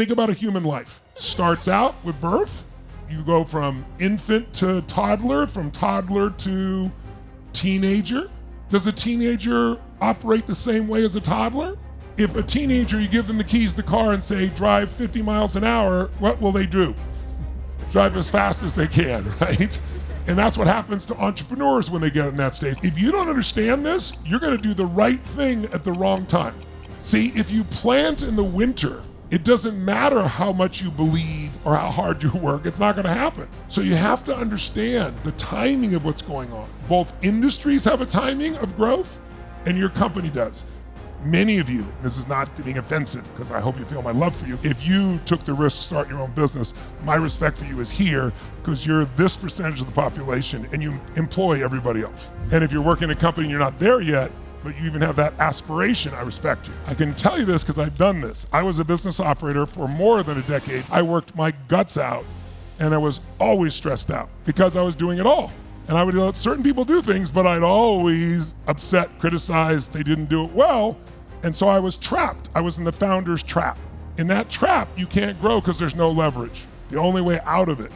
Think about a human life. Starts out with birth. You go from infant to toddler, from toddler to teenager. Does a teenager operate the same way as a toddler? If a teenager, you give them the keys to the car and say, drive 50 miles an hour, what will they do? Drive as fast as they can, right? And that's what happens to entrepreneurs when they get in that stage. If you don't understand this, you're gonna do the right thing at the wrong time. See, if you plant in the winter, it doesn't matter how much you believe or how hard you work, it's not gonna happen. So you have to understand the timing of what's going on. Both industries have a timing of growth, and your company does. Many of you, this is not being offensive because I hope you feel my love for you. If you took the risk to start your own business, my respect for you is here because you're this percentage of the population and you employ everybody else. And if you're working in a company and you're not there yet, but you even have that aspiration, I respect you. I can tell you this because I've done this. I was a business operator for more than a decade. I worked my guts out and I was always stressed out because I was doing it all. And I would let certain people do things, but I'd always upset, criticize, they didn't do it well. And so I was trapped. I was in the founder's trap. In that trap, you can't grow because there's no leverage. The only way out of it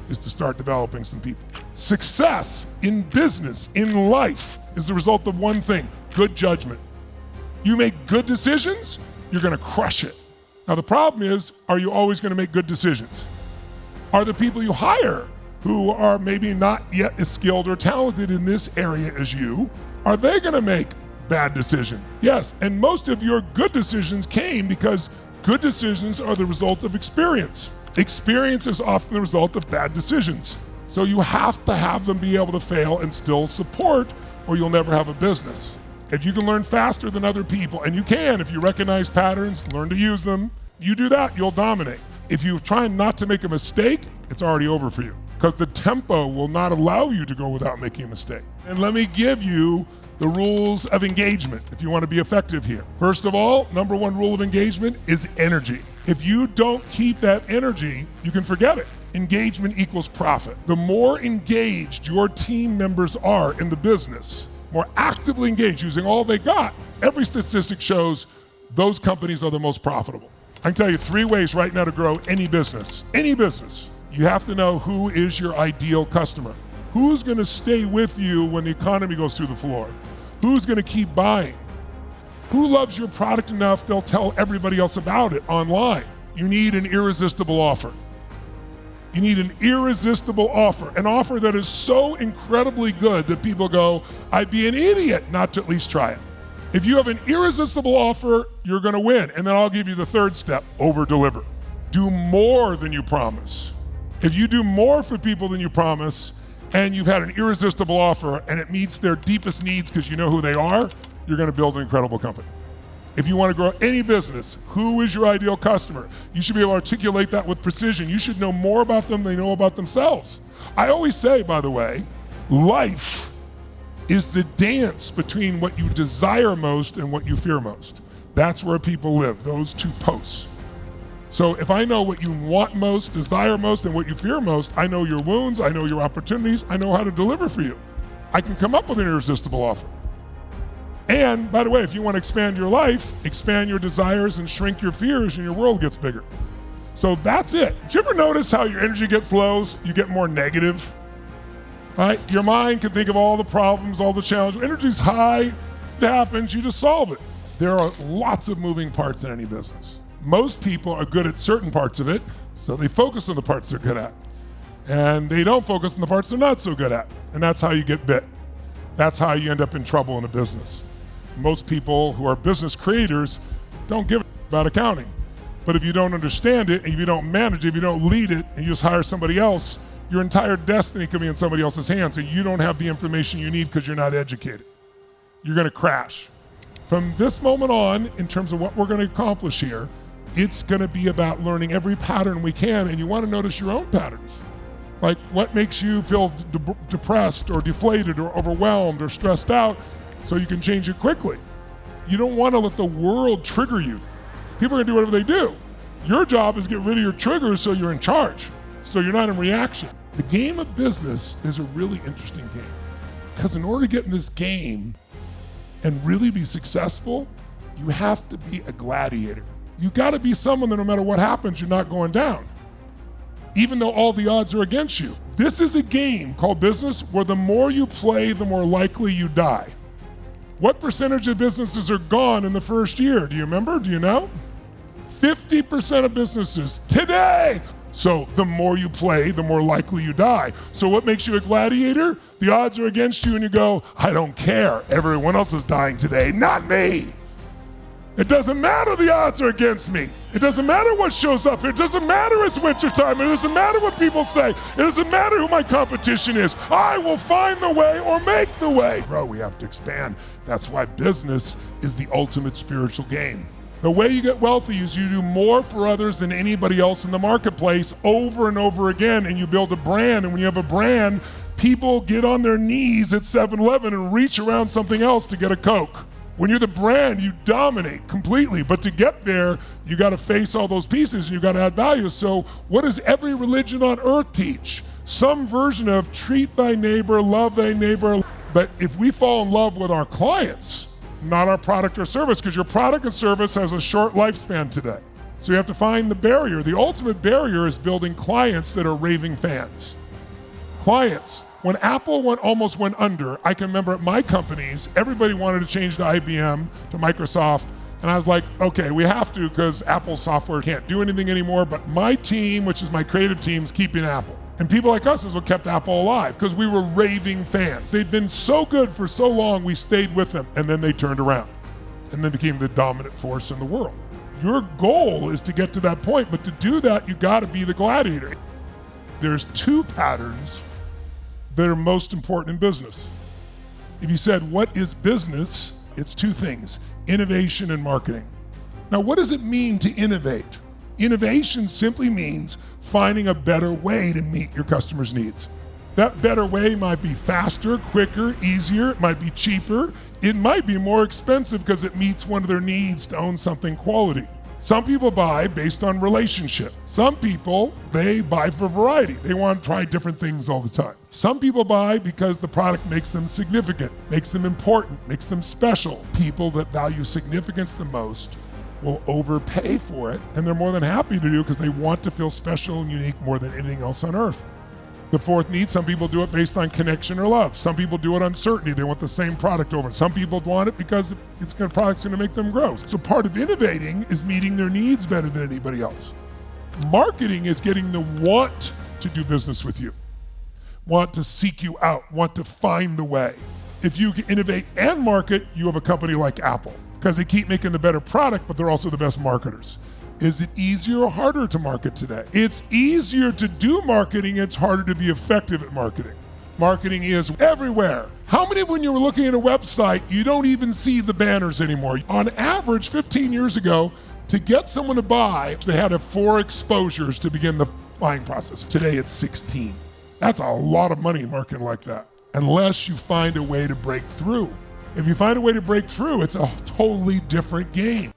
is to start developing some people. Success in business, in life, is the result of one thing: good judgment. You make good decisions, you're gonna crush it. Now the problem is, are you always gonna make good decisions? Are the people you hire who are maybe not yet as skilled or talented in this area as you, are they gonna make bad decisions? Yes, and most of your good decisions came because good decisions are the result of experience. Experience is often the result of bad decisions. So you have to have them be able to fail and still support, or you'll never have a business. If you can learn faster than other people, and you can, if you recognize patterns, learn to use them, you do that, you'll dominate. If you try not to make a mistake, it's already over for you, because the tempo will not allow you to go without making a mistake. And let me give you the rules of engagement if you want to be effective here. First of all, number one rule of engagement is energy. If you don't keep that energy, you can forget it. Engagement equals profit. The more engaged your team members are in the business, more actively engaged using all they got, every statistic shows those companies are the most profitable. I can tell you 3 ways right now to grow any business. Any business. You have to know who is your ideal customer. Who's gonna stay with you when the economy goes through the floor? Who's gonna keep buying? Who loves your product enough they'll tell everybody else about it online? You need an irresistible offer. You need an irresistible offer, an offer that is so incredibly good that people go, I'd be an idiot not to at least try it. If you have an irresistible offer, you're gonna win. And then I'll give you the third step: over-deliver. Do more than you promise. If you do more for people than you promise, and you've had an irresistible offer and it meets their deepest needs because you know who they are, you're gonna build an incredible company. If you want to grow any business, who is your ideal customer? You should be able to articulate that with precision. You should know more about them than they know about themselves. I always say, by the way, life is the dance between what you desire most and what you fear most. That's where people live, those 2 posts. So if I know what you want most, desire most, and what you fear most, I know your wounds, I know your opportunities, I know how to deliver for you. I can come up with an irresistible offer. And by the way, if you want to expand your life, expand your desires and shrink your fears, and your world gets bigger. So that's it. Did you ever notice how your energy gets low? You get more negative, right? Your mind can think of all the problems, all the challenges. Energy's high, it happens, you just solve it. There are lots of moving parts in any business. Most people are good at certain parts of it, so they focus on the parts they're good at. And they don't focus on the parts they're not so good at. And that's how you get bit. That's how you end up in trouble in a business. Most people who are business creators don't give a about accounting. But if you don't understand it, and if you don't manage it, if you don't lead it, and you just hire somebody else, your entire destiny can be in somebody else's hands, and you don't have the information you need because you're not educated. You're gonna crash. From this moment on, in terms of what we're gonna accomplish here, it's gonna be about learning every pattern we can, and you wanna notice your own patterns. Like, what makes you feel depressed or deflated or overwhelmed or stressed out, so you can change it quickly. You don't want to let the world trigger you. People are gonna do whatever they do. Your job is to get rid of your triggers so you're in charge, so you're not in reaction. The game of business is a really interesting game, because in order to get in this game and really be successful, you have to be a gladiator. You gotta be someone that no matter what happens, you're not going down, even though all the odds are against you. This is a game called business where the more you play, the more likely you die. What percentage of businesses are gone in the first year? Do you remember? Do you know? 50% of businesses today. So the more you play, the more likely you die. So what makes you a gladiator? The odds are against you and you go, I don't care. Everyone else is dying today, not me. It doesn't matter the odds are against me. It doesn't matter what shows up. It doesn't matter it's wintertime. It doesn't matter what people say. It doesn't matter who my competition is. I will find the way or make the way. Bro, we have to expand. That's why business is the ultimate spiritual game. The way you get wealthy is you do more for others than anybody else in the marketplace over and over again, and you build a brand. And when you have a brand, people get on their knees at 7-Eleven and reach around something else to get a Coke. When you're the brand, you dominate completely. But to get there, you got to face all those pieces and you got to add value. So what does every religion on earth teach? Some version of treat thy neighbor, love thy neighbor. But if we fall in love with our clients, not our product or service, because your product and service has a short lifespan today. So you have to find the barrier. The ultimate barrier is building clients that are raving fans. Clients. When Apple almost went under, I can remember at my companies, everybody wanted to change to IBM, to Microsoft, and I was like, okay, we have to because Apple software can't do anything anymore, but my team, which is my creative team, is keeping Apple. And people like us is what kept Apple alive because we were raving fans. They'd been so good for so long, we stayed with them, and then they turned around and then became the dominant force in the world. Your goal is to get to that point, but to do that, you gotta be the gladiator. There's two patterns that are most important in business. If you said, what is business? It's two things, innovation and marketing. Now, what does it mean to innovate? Innovation simply means finding a better way to meet your customers' needs. That better way might be faster, quicker, easier, it might be cheaper, it might be more expensive because it meets one of their needs to own something quality. Some people buy based on relationship. Some people, they buy for variety. They want to try different things all the time. Some people buy because the product makes them significant, makes them important, makes them special. People that value significance the most will overpay for it, and they're more than happy to do because they want to feel special and unique more than anything else on earth. The fourth need, some people do it based on connection or love. Some people do it on certainty. They want the same product over. Some people want it because the product's gonna make them grow. So part of innovating is meeting their needs better than anybody else. Marketing is getting the want to do business with you, want to seek you out, want to find the way. If you can innovate and market, you have a company like Apple because they keep making the better product, but they're also the best marketers. Is it easier or harder to market today? It's easier to do marketing, it's harder to be effective at marketing. Marketing is everywhere. How many, when you were looking at a website, you don't even see the banners anymore? On average, 15 years ago, to get someone to buy, they had to have 4 exposures to begin the buying process. Today, it's 16. That's a lot of money marketing like that, unless you find a way to break through. If you find a way to break through, it's a totally different game.